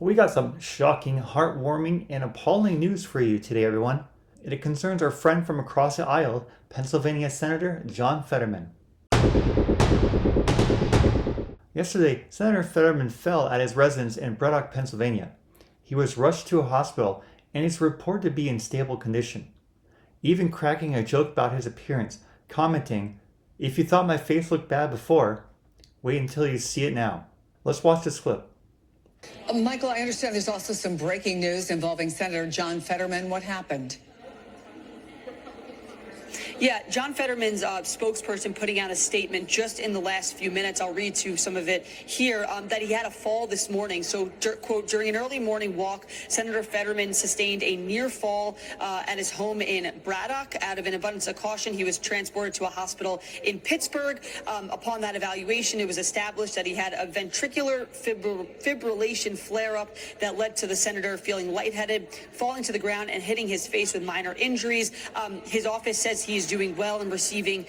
We got some shocking, heartwarming, and appalling news for you today, everyone. It concerns our friend from across the aisle, Pennsylvania Senator John Fetterman. Yesterday, Senator Fetterman fell at his residence in Braddock, Pennsylvania. He was rushed to a hospital and is reported to be in stable condition, even cracking a joke about his appearance, commenting, "If you thought my face looked bad before, wait until you see it now." Let's watch this clip. Michael, I understand there's also some breaking news involving Senator John Fetterman. What happened? Yeah, John Fetterman's spokesperson putting out a statement just in the last few minutes. I'll read to some of it here, that he had a fall this morning. So, quote, during an early morning walk, Senator Fetterman sustained a near fall at his home in Braddock. Out of an abundance of caution, he was transported to a hospital in Pittsburgh. Upon that evaluation, it was established that he had a ventricular fibrillation flare-up that led to the senator feeling lightheaded, falling to the ground, and hitting his face with minor injuries. His office says he's doing well and receiving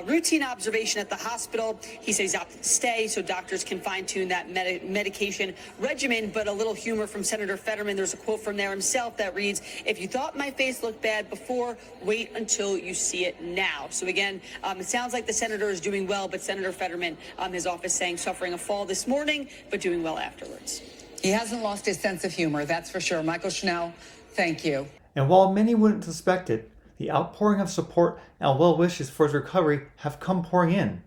routine observation at the hospital. He says he's opted to stay so doctors can fine-tune that medication regimen. But a little humor from Senator Fetterman. There's a quote from there himself that reads, "If you thought my face looked bad before, wait until you see it now." So again, it sounds like the senator is doing well, but Senator Fetterman, his office saying suffering a fall this morning, but doing well afterwards. He hasn't lost his sense of humor, that's for sure. Michael Schnell, thank you. And while many wouldn't suspect it, the outpouring of support and well wishes for his recovery have come pouring in,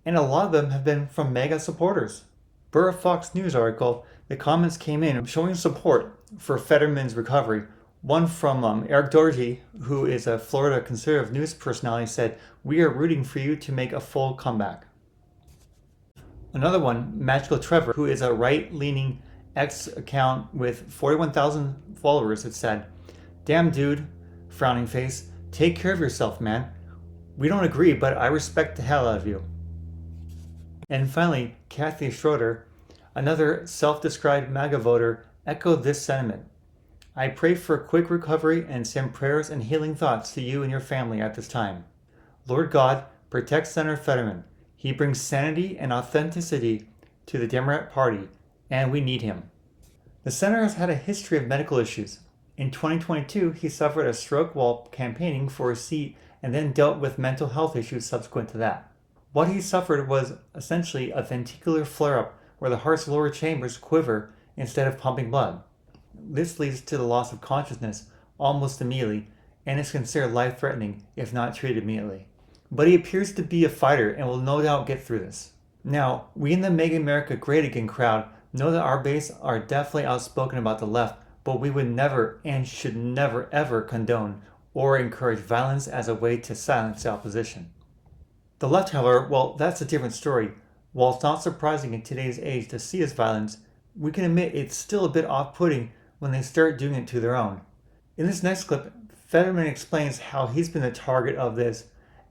and a lot of them have been from MAGA supporters. Per a Fox News article, the comments came in showing support for Fetterman's recovery. One from Eric Doherty, who is a Florida conservative news personality, said, "We are rooting for you to make a full comeback." Another one, Magical Trevor, who is a right-leaning X account with 41,000 followers, had said, "Damn dude, frowning face, take care of yourself, man. We don't agree, but I respect the hell out of you." And finally, Kathy Schroeder, another self-described MAGA voter, echoed this sentiment. "I pray for a quick recovery and send prayers and healing thoughts to you and your family at this time. Lord God, protect Senator Fetterman. He brings sanity and authenticity to the Democrat Party, and we need him." The senator has had a history of medical issues. In 2022, he suffered a stroke while campaigning for a seat and then dealt with mental health issues subsequent to that. What he suffered was essentially a ventricular flare-up where the heart's lower chambers quiver instead of pumping blood. This leads to the loss of consciousness almost immediately and is considered life-threatening if not treated immediately. But he appears to be a fighter and will no doubt get through this. Now, we in the Make America Great Again crowd know that our base are definitely outspoken about the left, but we would never and should never ever condone or encourage violence as a way to silence the opposition. The left, however, well, that's a different story. While it's not surprising in today's age to see this violence, we can admit it's still a bit off-putting when they start doing it to their own. In this next clip, Fetterman explains how he's been the target of this,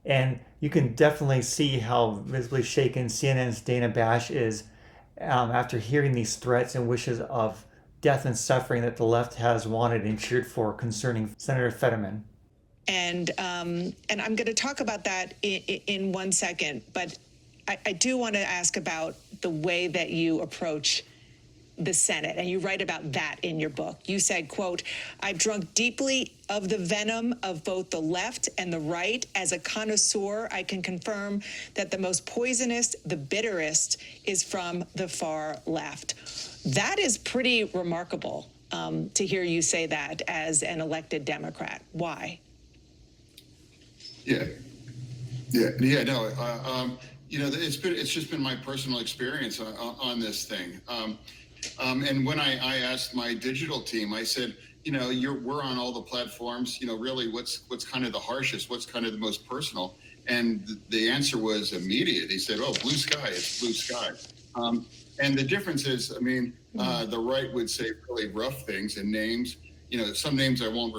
and you can definitely see how visibly shaken CNN's Dana Bash is after hearing these threats and wishes of death and suffering that the left has wanted and cheered for concerning Senator Fetterman. And I'm going to talk about that in 1 second, but I do want to ask about the way that you approach the Senate, and you write about that in your book. You said, quote, "I've drunk deeply of the venom of both the left and the right. As a connoisseur, I can confirm that the most poisonous, the bitterest, is from the far left." That is pretty remarkable to hear you say that as an elected Democrat. Why? No. It's just been my personal experience on this thing. And when I asked my digital team, I said, we're on all the platforms. Really, what's kind of the harshest? What's kind of the most personal? And the answer was immediate. He said, "Oh, blue sky. It's blue sky." And the difference is, the right would say really rough things and names. Some names I won't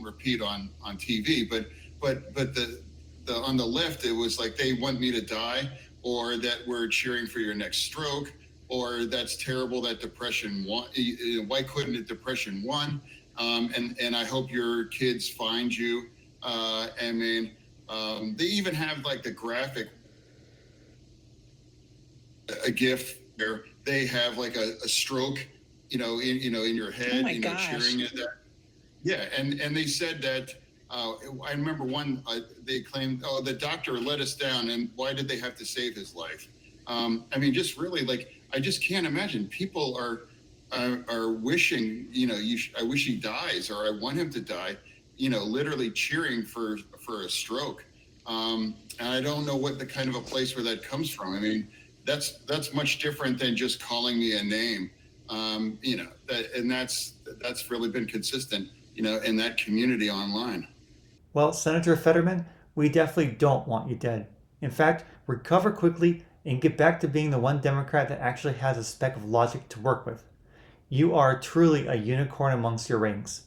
repeat on TV, but the on the left, it was like they want me to die, or that we're cheering for your next stroke, or that's terrible that depression won. Why couldn't it depression won? And I hope your kids find you. They even have like the graphic, a GIF where they have like a stroke in your head, my gosh. cheering at that. Yeah, and they said that. I remember one. They claimed, "Oh, the doctor let us down, and why did they have to save his life?" I mean, just really I just can't imagine. People are wishing, I wish he dies, or I want him to die. Literally cheering for a stroke. And I don't know what the kind of a place where that comes from. I mean, that's much different than just calling me a name. That's really been consistent, in that community online. Well, Senator Fetterman, we definitely don't want you dead. In fact, recover quickly and get back to being the one Democrat that actually has a speck of logic to work with. You are truly a unicorn amongst your ranks.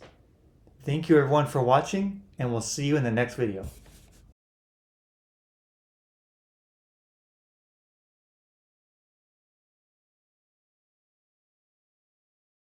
Thank you everyone for watching, and we'll see you in the next video.